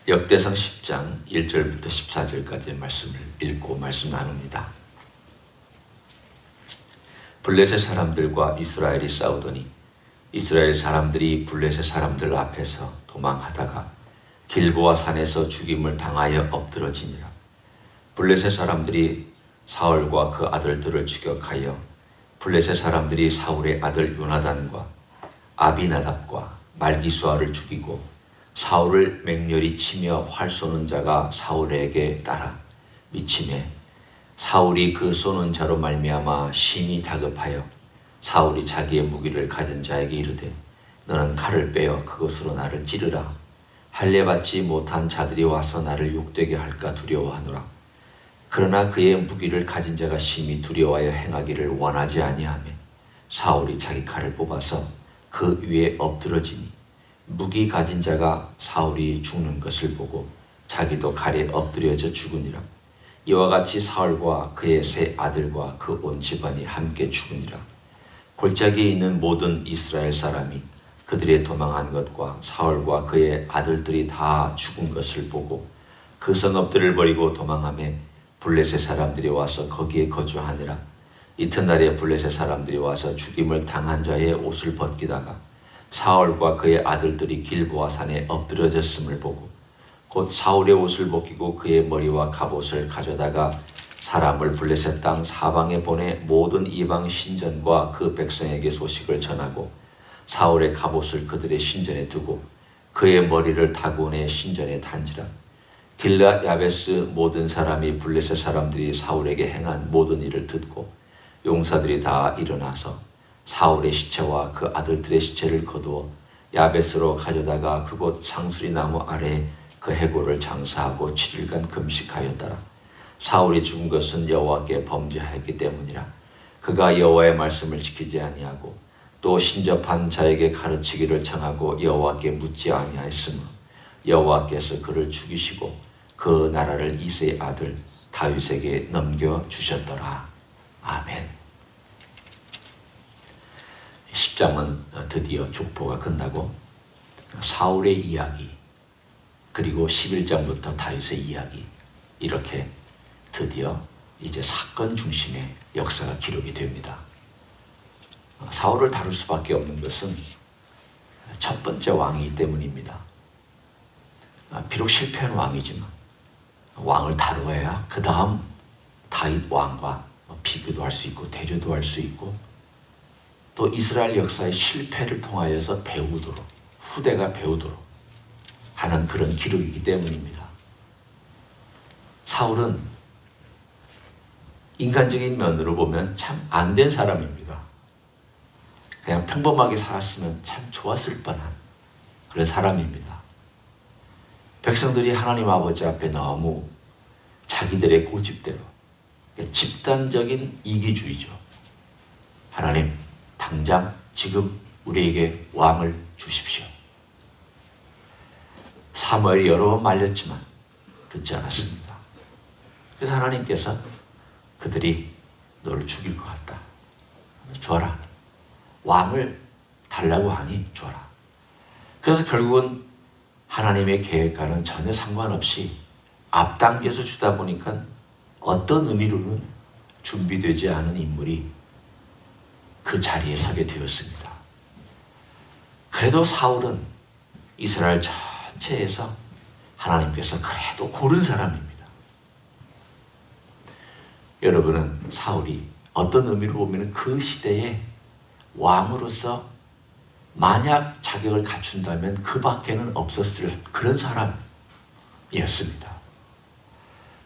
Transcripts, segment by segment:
역대상 10장 1절부터 14절까지의 말씀을 읽고 말씀 나눕니다. 블레셋 사람들과 이스라엘이 싸우더니 이스라엘 사람들이 블레셋 사람들 앞에서 도망하다가 길보아 산에서 죽임을 당하여 엎드러지니라. 블레셋 사람들이 사울과 그 아들들을 추격하여 블레셋 사람들이 사울의 아들 요나단과 아비나답과 말기수아를 죽이고 사울을 맹렬히 치며 활 쏘는 자가 사울에게 따라 미치매 사울이 그 쏘는 자로 말미암아 심히 다급하여 사울이 자기의 무기를 가진 자에게 이르되 너는 칼을 빼어 그것으로 나를 찌르라. 할례받지 못한 자들이 와서 나를 욕되게 할까 두려워하노라. 그러나 그의 무기를 가진 자가 심히 두려워하여 행하기를 원하지 아니하며 사울이 자기 칼을 뽑아서 그 위에 엎드러지니 무기 가진 자가 사울이 죽는 것을 보고 자기도 칼에 엎드려져 죽으니라. 이와 같이 사울과 그의 세 아들과 그 온 집안이 함께 죽으니라. 골짜기에 있는 모든 이스라엘 사람이 그들의 도망한 것과 사울과 그의 아들들이 다 죽은 것을 보고 그 성읍들을 버리고 도망하며 블레셋 사람들이 와서 거기에 거주하니라. 이튿날에 블레셋 사람들이 와서 죽임을 당한 자의 옷을 벗기다가 사울과 그의 아들들이 길보아 산에 엎드러졌음을 보고 곧 사울의 옷을 벗기고 그의 머리와 갑옷을 가져다가 사람을 블레셋 땅 사방에 보내 모든 이방 신전과 그 백성에게 소식을 전하고 사울의 갑옷을 그들의 신전에 두고 그의 머리를 다곤의 신전에 단지라. 길라 야베스 모든 사람이 블레셋 사람들이 사울에게 행한 모든 일을 듣고 용사들이 다 일어나서 사울의 시체와 그 아들들의 시체를 거두어 야베스로 가져다가 그곳 상수리 나무 아래에 그 해골을 장사하고 7일간 금식하였더라. 사울이 죽은 것은 여호와께 범죄하였기 때문이라. 그가 여호와의 말씀을 지키지 아니하고 또 신접한 자에게 가르치기를 청하고 여호와께 묻지 아니하였으므로 여호와께서 그를 죽이시고 그 나라를 이새의 아들 다윗에게 넘겨주셨더라. 아멘. 10장은 드디어 족보가 끝나고 사울의 이야기 그리고 11장부터 다윗의 이야기 이렇게 드디어 이제 사건 중심의 역사가 기록이 됩니다. 사울을 다룰 수밖에 없는 것은 첫 번째 왕이기 때문입니다. 비록 실패한 왕이지만 왕을 다루어야 그 다음 다윗 왕과 비교도 할 수 있고 대조도 할 수 있고 또 이스라엘 역사의 실패를 통하여서 배우도록 후대가 배우도록 하는 그런 기록이기 때문입니다. 사울은 인간적인 면으로 보면 참 안 된 사람입니다. 그냥 평범하게 살았으면 참 좋았을 뻔한 그런 사람입니다. 백성들이 하나님 아버지 앞에 너무 자기들의 고집대로 집단적인 이기주의죠. 하나님 당장 지금 우리에게 왕을 주십시오. 사무엘이 여러 번 말렸지만 듣지 않았습니다. 그래서 하나님께서 그들이 너를 죽일 것 같다. 줘라. 왕을 달라고 하니 줘라. 그래서 결국은 하나님의 계획과는 전혀 상관없이 앞당겨서 주다 보니까 어떤 의미로는 준비되지 않은 인물이 그 자리에 서게 되었습니다. 그래도 사울은 이스라엘 전체에서 하나님께서 그래도 고른 사람입니다. 여러분은 사울이 어떤 의미로 보면 그 시대에 왕으로서 만약 자격을 갖춘다면 그 밖에는 없었을 그런 사람이었습니다.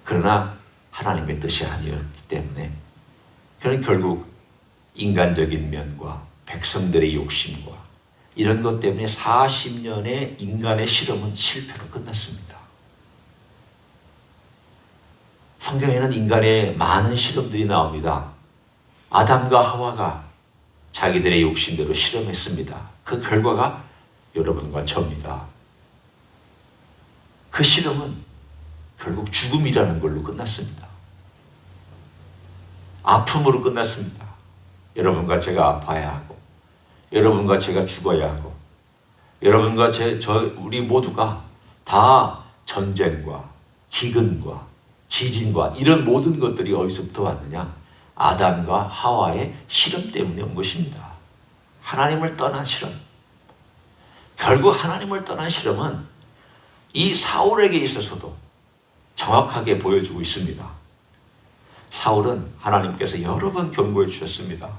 그러나 하나님의 뜻이 아니었기 때문에 그는 결국 인간적인 면과 백성들의 욕심과 이런 것 때문에 40년의 인간의 실험은 실패로 끝났습니다. 성경에는 인간의 많은 실험들이 나옵니다. 아담과 하와가 자기들의 욕심대로 실험했습니다. 그 결과가 여러분과 저입니다. 그 실험은 결국 죽음이라는 걸로 끝났습니다. 아픔으로 끝났습니다. 여러분과 제가 아파야 하고 여러분과 제가 죽어야 하고 여러분과 우리 모두가 다 전쟁과 기근과 지진과 이런 모든 것들이 어디서부터 왔느냐? 아담과 하와의 실험 때문에 온 것입니다. 하나님을 떠난 실험. 결국 하나님을 떠난 실험은 이 사울에게 있어서도 정확하게 보여주고 있습니다. 사울은 하나님께서 여러 번 경고해 주셨습니다.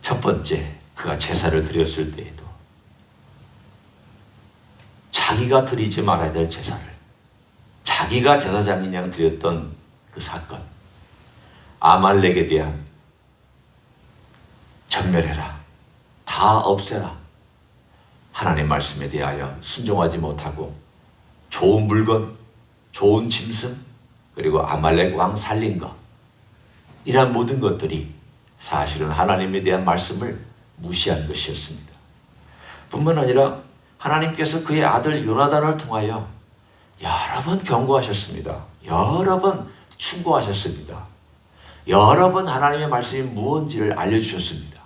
첫 번째, 그가 제사를 드렸을 때에도 자기가 드리지 말아야 될 제사를 자기가 제사장인 양 드렸던 그 사건, 아말렉에 대한 전멸해라, 다 없애라, 하나님 말씀에 대하여 순종하지 못하고 좋은 물건, 좋은 짐승, 그리고 아말렉 왕 살린 것, 이러한 모든 것들이 사실은 하나님에 대한 말씀을 무시한 것이었습니다. 뿐만 아니라 하나님께서 그의 아들 요나단을 통하여 여러 번 경고하셨습니다. 여러 번 충고하셨습니다. 여러 번 하나님의 말씀이 무언지를 알려주셨습니다.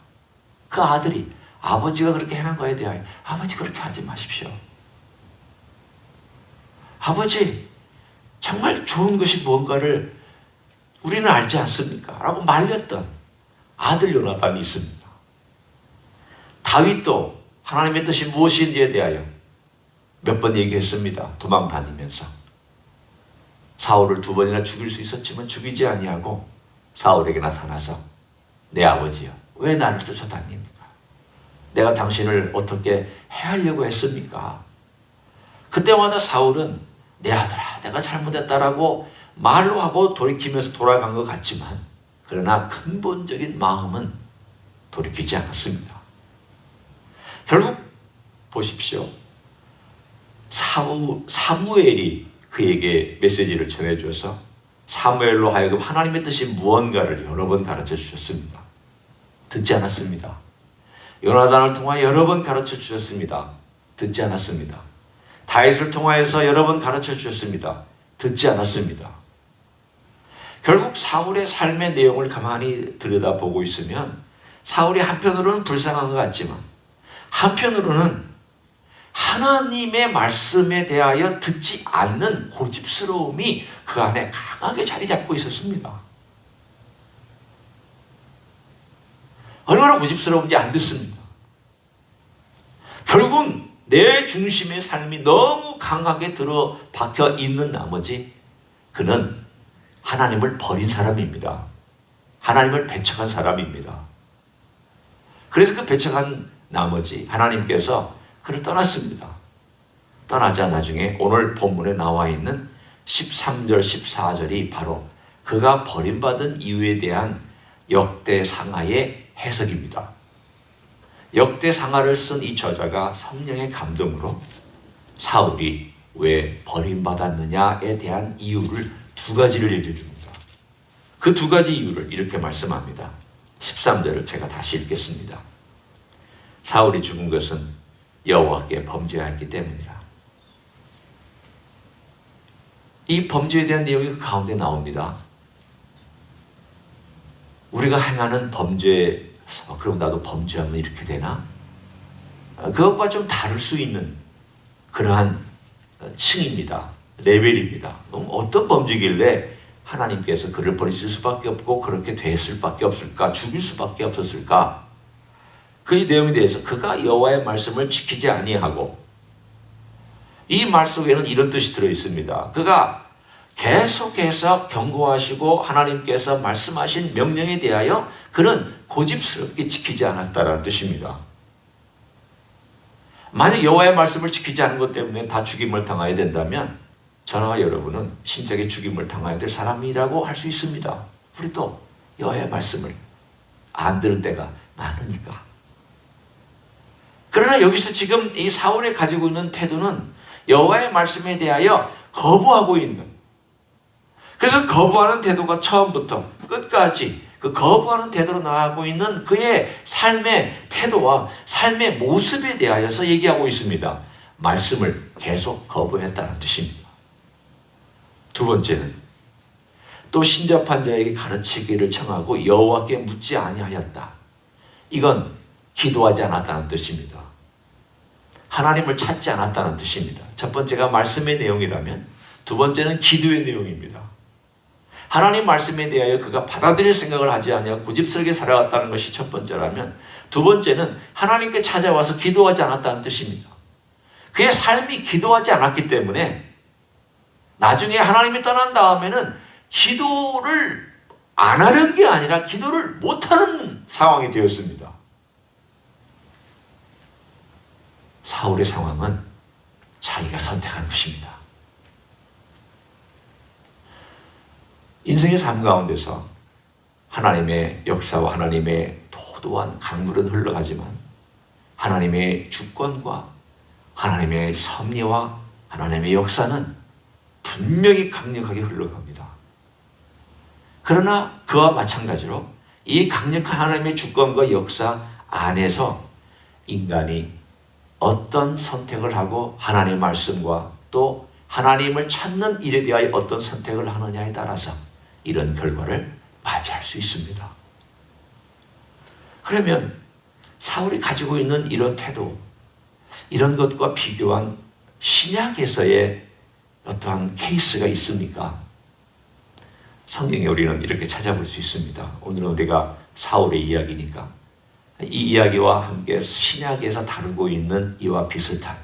그 아들이 아버지가 그렇게 행한 거에 대하여 아버지 그렇게 하지 마십시오. 아버지 정말 좋은 것이 무언가를 우리는 알지 않습니까? 라고 말렸던 아들 요나단이 있습니다. 다윗도 하나님의 뜻이 무엇인지에 대하여 몇 번 얘기했습니다. 도망 다니면서 사울을 2번이나 죽일 수 있었지만 죽이지 아니하고 사울에게 나타나서 내 아버지여 왜 나를 쫓아다닙니까? 내가 당신을 어떻게 해하려고 했습니까? 그때마다 사울은 내 아들아 내가 잘못했다라고 말로 하고 돌이키면서 돌아간 것 같지만 그러나 근본적인 마음은 돌이키지 않았습니다. 결국 보십시오. 사무엘이 그에게 메시지를 전해줘서 사무엘로 하여금 하나님의 뜻이 무언가를 여러 번 가르쳐 주셨습니다. 듣지 않았습니다. 요나단을 통하여 여러 번 가르쳐 주셨습니다. 듣지 않았습니다. 다윗을 통하여서 여러 번 가르쳐 주셨습니다. 듣지 않았습니다. 결국 사울의 삶의 내용을 가만히 들여다보고 있으면 사울이 한편으로는 불쌍한 것 같지만 한편으로는 하나님의 말씀에 대하여 듣지 않는 고집스러움이 그 안에 강하게 자리 잡고 있었습니다. 얼마나 고집스러운지 안 듣습니다. 결국은 내 중심의 삶이 너무 강하게 들어박혀 있는 나머지 그는 하나님을 버린 사람입니다. 하나님을 배척한 사람입니다. 그래서 그 배척한 나머지 하나님께서 그를 떠났습니다. 떠나자 나중에 오늘 본문에 나와 있는 13절, 14절이 바로 그가 버림받은 이유에 대한 역대상하의 해석입니다. 역대상하를 쓴 이 저자가 성령의 감동으로 사울이 왜 버림받았느냐에 대한 이유를 2가지를 얘기해 줍니다. 그 2가지 이유를 이렇게 말씀합니다. 13절을 제가 다시 읽겠습니다. 사울이 죽은 것은 여호와께 범죄하였기 때문이라. 이 범죄에 대한 내용이 그 가운데 나옵니다. 우리가 행하는 범죄, 그럼 나도 범죄하면 이렇게 되나? 그것과 좀 다를 수 있는 그러한 층입니다. 레벨입니다. 그럼 어떤 범죄길래 하나님께서 그를 버리실 수밖에 없고 그렇게 됐을 수밖에 없을까? 죽일 수밖에 없었을까? 그 내용에 대해서 그가 여호와의 말씀을 지키지 아니하고 이 말 속에는 이런 뜻이 들어있습니다. 그가 계속해서 경고하시고 하나님께서 말씀하신 명령에 대하여 그는 고집스럽게 지키지 않았다는 뜻입니다. 만약 여호와의 말씀을 지키지 않은 것 때문에 다 죽임을 당해야 된다면 저와 여러분은 신적인 죽임을 당해야 될 사람이라고 할 수 있습니다. 우리도 여호와의 말씀을 안 들을 때가 많으니까. 그러나 여기서 지금 이 사울이 가지고 있는 태도는 여호와의 말씀에 대하여 거부하고 있는, 그래서 거부하는 태도가 처음부터 끝까지 그 거부하는 태도로 나아가고 있는 그의 삶의 태도와 삶의 모습에 대하여서 얘기하고 있습니다. 말씀을 계속 거부했다는 뜻입니다. 2번째는 또 신접한 자에게 가르치기를 청하고 여호와께 묻지 아니하였다. 이건 기도하지 않았다는 뜻입니다. 하나님을 찾지 않았다는 뜻입니다. 첫 번째가 말씀의 내용이라면 두 번째는 기도의 내용입니다. 하나님 말씀에 대하여 그가 받아들일 생각을 하지 않냐 고집스럽게 살아갔다는 것이 첫 번째라면, 두 번째는 하나님께 찾아와서 기도하지 않았다는 뜻입니다. 그의 삶이 기도하지 않았기 때문에 나중에 하나님이 떠난 다음에는 기도를 안 하는 게 아니라 기도를 못하는 상황이 되었습니다. 사울의 상황은 자기가 선택한 것입니다. 인생의 삶 가운데서 하나님의 역사와 하나님의 도도한 강물은 흘러가지만 하나님의 주권과 하나님의 섭리와 하나님의 역사는 분명히 강력하게 흘러갑니다. 그러나 그와 마찬가지로 이 강력한 하나님의 주권과 역사 안에서 인간이 어떤 선택을 하고 하나님의 말씀과 또 하나님을 찾는 일에 대하여 어떤 선택을 하느냐에 따라서 이런 결과를 맞이할 수 있습니다. 그러면 사울이 가지고 있는 이런 태도, 이런 것과 비교한 신약에서의 어떠한 케이스가 있습니까? 성경에 우리는 이렇게 찾아볼 수 있습니다. 오늘은 우리가 사울의 이야기니까 이 이야기와 함께 신약에서 다루고 있는 이와 비슷한,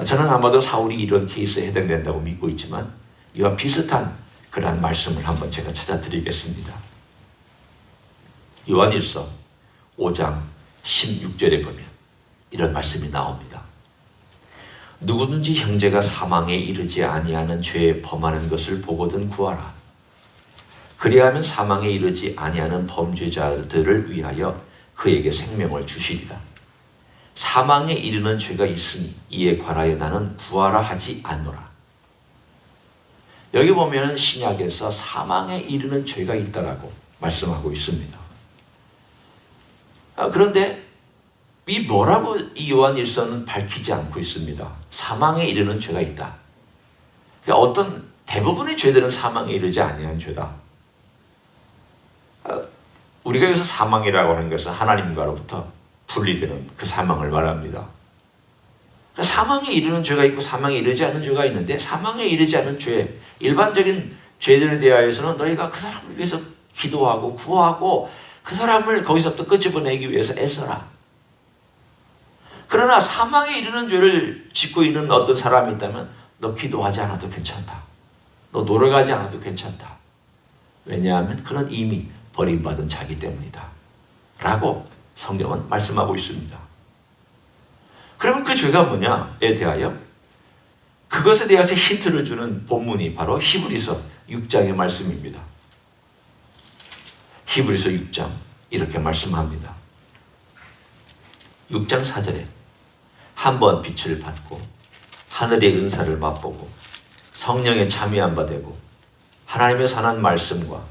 저는 아마도 사울이 이런 케이스에 해당된다고 믿고 있지만 이와 비슷한 그러한 말씀을 한번 제가 찾아드리겠습니다. 요한일서 5장 16절에 보면 이런 말씀이 나옵니다. 누구든지 형제가 사망에 이르지 아니하는 죄에 범하는 것을 보거든 구하라. 그리하면 사망에 이르지 아니하는 범죄자들을 위하여 그에게 생명을 주시리라. 사망에 이르는 죄가 있으니 이에 관하여 나는 구하라 하지 않노라. 여기 보면 신약에서 사망에 이르는 죄가 있다라고 말씀하고 있습니다. 그런데 이 뭐라고 이 요한일서는 밝히지 않고 있습니다. 사망에 이르는 죄가 있다. 그러니까 어떤 대부분의 죄들은 사망에 이르지 아니한 죄다. 우리가 여기서 사망이라고 하는 것은 하나님과로부터 분리되는 그 사망을 말합니다. 그러니까 사망에 이르는 죄가 있고 사망에 이르지 않는 죄가 있는데, 사망에 이르지 않는 죄, 일반적인 죄들에 대하여서는 너희가 그 사람을 위해서 기도하고 구하고 그 사람을 거기서부터 끄집어내기 위해서 애써라. 그러나 사망에 이르는 죄를 짓고 있는 어떤 사람이 있다면 너 기도하지 않아도 괜찮다. 너 노력하지 않아도 괜찮다. 왜냐하면 그는 이미 버림받은 자기 때문이다. 라고 성경은 말씀하고 있습니다. 그러면 그 죄가 뭐냐에 대하여 그것에 대해서 힌트를 주는 본문이 바로 히브리서 6장의 말씀입니다. 히브리서 6장 이렇게 말씀합니다. 6장 4절에 한번 빛을 받고 하늘의 은사를 맛보고 성령에 참여한 바 되고 하나님의 선한 말씀과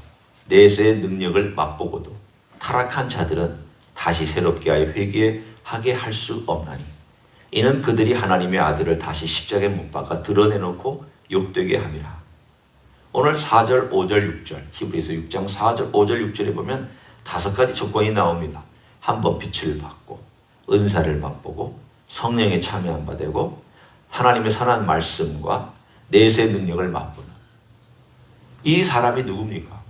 내세의 능력을 맛보고도 타락한 자들은 다시 새롭게 하여 회개하게 할 수 없나니 이는 그들이 하나님의 아들을 다시 십자가에 못 박아 드러내놓고 욕되게 함이라. 오늘 4절, 5절, 6절 히브리서 6장 4절, 5절, 6절에 보면 5가지 조건이 나옵니다. 한번 빛을 받고 은사를 맛보고 성령에 참여한 바 되고 하나님의 선한 말씀과 내세의 능력을 맛보는 이 사람이 누굽니까?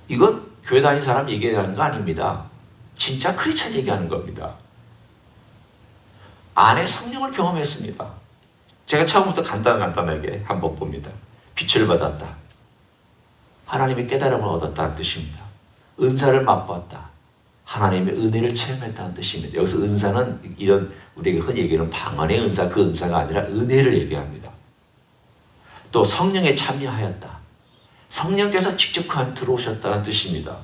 이건 교회 다니는 사람 얘기하는 거 아닙니다. 진짜 크리스찬 얘기하는 겁니다. 안에 성령을 경험했습니다. 제가 처음부터 간단하게 한번 봅니다. 빛을 받았다. 하나님의 깨달음을 얻었다는 뜻입니다. 은사를 맛봤다. 하나님의 은혜를 체험했다는 뜻입니다. 여기서 은사는 이런 우리가 흔히 얘기하는 방언의 은사, 그 은사가 아니라 은혜를 얘기합니다. 또 성령에 참여하였다. 성령께서 직접 그 안에 들어오셨다는 뜻입니다.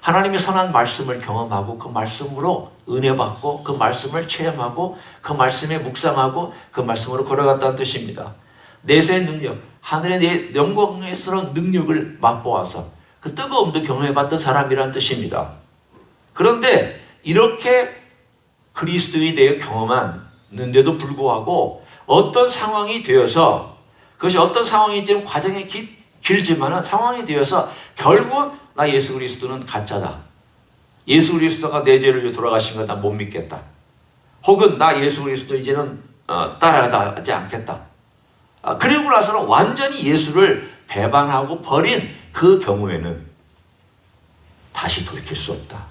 하나님의 선한 말씀을 경험하고 그 말씀으로 은혜 받고 그 말씀을 체험하고 그 말씀에 묵상하고 그 말씀으로 걸어갔다는 뜻입니다. 내세의 능력, 하늘의 영광스러운 능력을 맛보아서 그 뜨거움도 경험해봤던 사람이라는 뜻입니다. 그런데 이렇게 그리스도에 대해 경험했는데도 불구하고 어떤 상황이 되어서 그것이 어떤 상황인지는 과정이 길지만은 상황이 되어서 결국 나 예수 그리스도는 가짜다. 예수 그리스도가 내 죄를 위해 돌아가신 거 나 못 믿겠다. 혹은 나 예수 그리스도 이제는 따라가지 않겠다. 그리고 나서는 완전히 예수를 배반하고 버린 그 경우에는 다시 돌이킬 수 없다.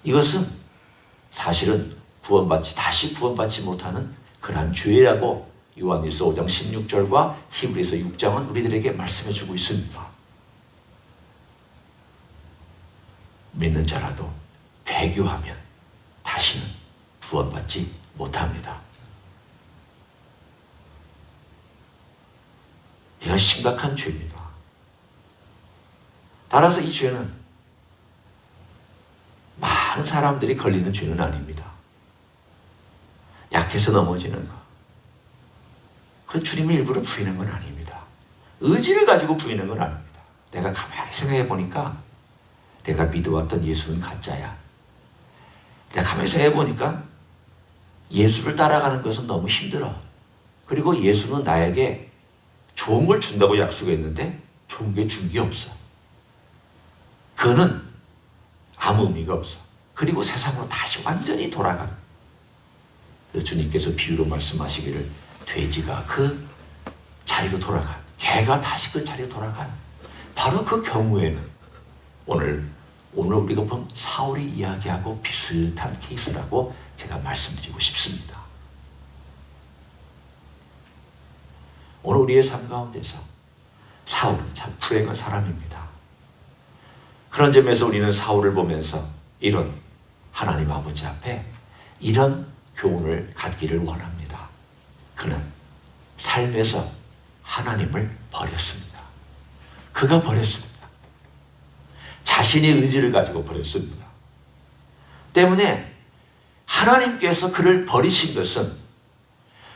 이것은 사실은 다시 구원받지 못하는 그러한 죄라고 요한일서 5장 16절과 히브리서 6장은 우리들에게 말씀해 주고 있습니다. 믿는 자라도 배교하면 다시는 구원받지 못합니다. 이건 심각한 죄입니다. 따라서 이 죄는 많은 사람들이 걸리는 죄는 아닙니다. 약해서 넘어지는 것. 그 주님을 일부러 부인한 건 아닙니다. 의지를 가지고 부인한 건 아닙니다. 내가 가만히 생각해 보니까 내가 믿어왔던 예수는 가짜야. 내가 가만히 생각해 보니까 예수를 따라가는 것은 너무 힘들어. 그리고 예수는 나에게 좋은 걸 준다고 약속했는데 좋은 게 준 게 없어. 그거는 아무 의미가 없어. 그리고 세상으로 다시 완전히 돌아가는. 주님께서 비유로 말씀하시기를 돼지가 그 자리로 돌아간, 개가 다시 그 자리로 돌아간 바로 그 경우에는 오늘 우리가 본 사울이 이야기하고 비슷한 케이스라고 제가 말씀드리고 싶습니다. 오늘 우리의 삶 가운데서 사울은 참 불행한 사람입니다. 그런 점에서 우리는 사울을 보면서 이런 하나님 아버지 앞에 이런 교훈을 갖기를 원합니다. 그는 삶에서 하나님을 버렸습니다. 그가 버렸습니다. 자신의 의지를 가지고 버렸습니다. 때문에 하나님께서 그를 버리신 것은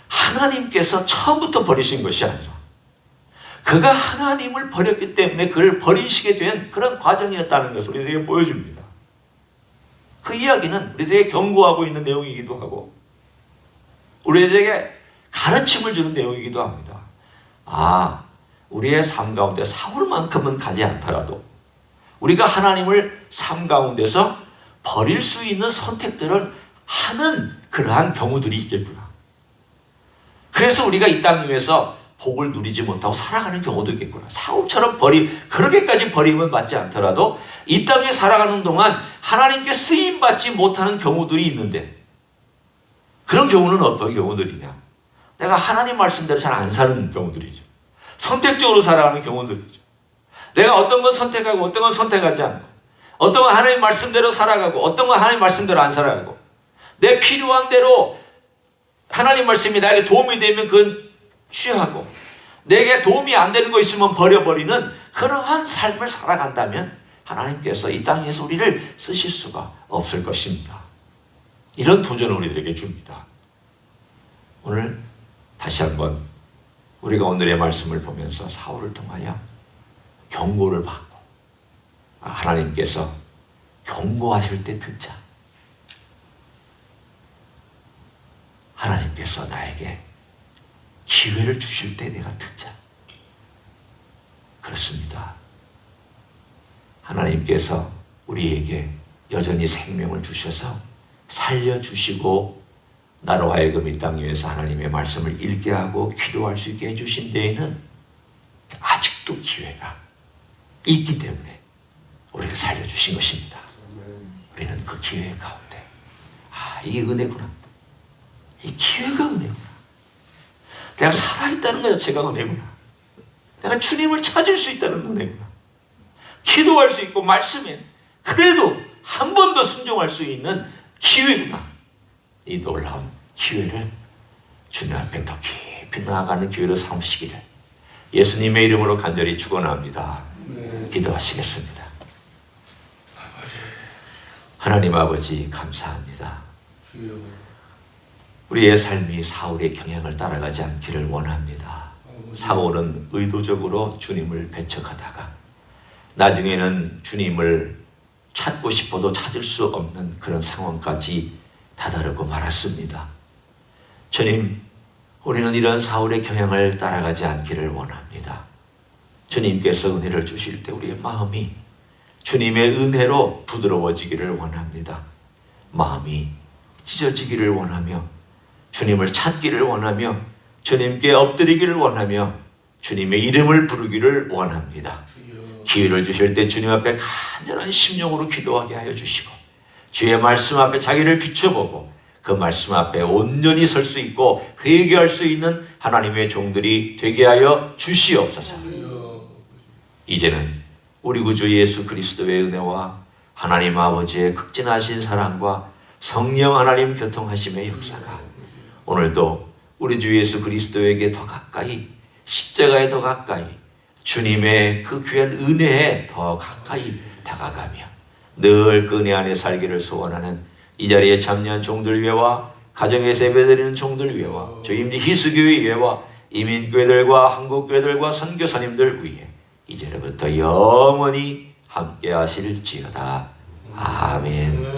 하나님께서 처음부터 버리신 것이 아니라 그가 하나님을 버렸기 때문에 그를 버리시게 된 그런 과정이었다는 것을 우리에게 보여줍니다. 그 이야기는 우리에게 경고하고 있는 내용이기도 하고 우리에게 가르침을 주는 내용이기도 합니다. 우리의 삶 가운데 사울만큼은 가지 않더라도 우리가 하나님을 삶 가운데서 버릴 수 있는 선택들을 하는 그러한 경우들이 있겠구나. 그래서 우리가 이 땅 위에서 복을 누리지 못하고 살아가는 경우도 있겠구나. 사울처럼 그렇게까지 버림을 받지 않더라도 이 땅에 살아가는 동안 하나님께 쓰임받지 못하는 경우들이 있는데 그런 경우는 어떤 경우들이냐? 내가 하나님 말씀대로 잘 안 사는 경우들이죠. 선택적으로 살아가는 경우들이죠. 내가 어떤 건 선택하고 어떤 건 선택하지 않고 어떤 건 하나님 말씀대로 살아가고 어떤 건 하나님 말씀대로 안 살아가고 내 필요한 대로 하나님 말씀이 나에게 도움이 되면 그건 취하고 내게 도움이 안 되는 거 있으면 버려버리는 그러한 삶을 살아간다면 하나님께서 이 땅에서 우리를 쓰실 수가 없을 것입니다. 이런 도전을 우리들에게 줍니다. 오늘 다시 한번 우리가 오늘의 말씀을 보면서 사울을 통하여 경고를 받고 하나님께서 경고하실 때 듣자. 하나님께서 나에게 기회를 주실 때 내가 듣자. 그렇습니다. 하나님께서 우리에게 여전히 생명을 주셔서 살려주시고 나로 하여금 이 땅 위에서 하나님의 말씀을 읽게 하고 기도할 수 있게 해주신 데에는 아직도 기회가 있기 때문에 우리를 살려주신 것입니다. 우리는 그 기회 가운데 이게 은혜구나. 이 기회가 은혜구나. 내가 살아있다는 것 자체가 은혜구나. 내가 주님을 찾을 수 있다는 은혜구나. 기도할 수 있고 말씀에 그래도 한 번 더 순종할 수 있는 기회구나. 이 놀라운 기회를 주님 앞에 더 깊이 나아가는 기회로 삼으시기를 예수님의 이름으로 간절히 축원합니다. 기도하시겠습니다. 하나님 아버지 감사합니다. 우리의 삶이 사울의 경향을 따라가지 않기를 원합니다. 사울은 의도적으로 주님을 배척하다가 나중에는 주님을 찾고 싶어도 찾을 수 없는 그런 상황까지 다다르고 말았습니다. 주님, 우리는 이런 사울의 경향을 따라가지 않기를 원합니다. 주님께서 은혜를 주실 때 우리의 마음이 주님의 은혜로 부드러워지기를 원합니다. 마음이 찢어지기를 원하며 주님을 찾기를 원하며 주님께 엎드리기를 원하며 주님의 이름을 부르기를 원합니다. 기회를 주실 때 주님 앞에 간절한 심령으로 기도하게 하여 주시고 주의 말씀 앞에 자기를 비춰보고 그 말씀 앞에 온전히 설 수 있고 회개할 수 있는 하나님의 종들이 되게 하여 주시옵소서. 이제는 우리 구주 예수 그리스도의 은혜와 하나님 아버지의 극진하신 사랑과 성령 하나님 교통하심의 역사가 오늘도 우리 주 예수 그리스도에게 더 가까이, 십자가에 더 가까이, 주님의 그 귀한 은혜에 더 가까이 다가가며 늘 그 은혜 안에 살기를 소원하는 이 자리에 참여한 종들 위에와 가정에서 예배드리는 종들 위에와 주임지 희수교회 위에와 이민교회들과 한국교회들과 선교사님들 위에 이제부터 영원히 함께 하실지어다. 아멘.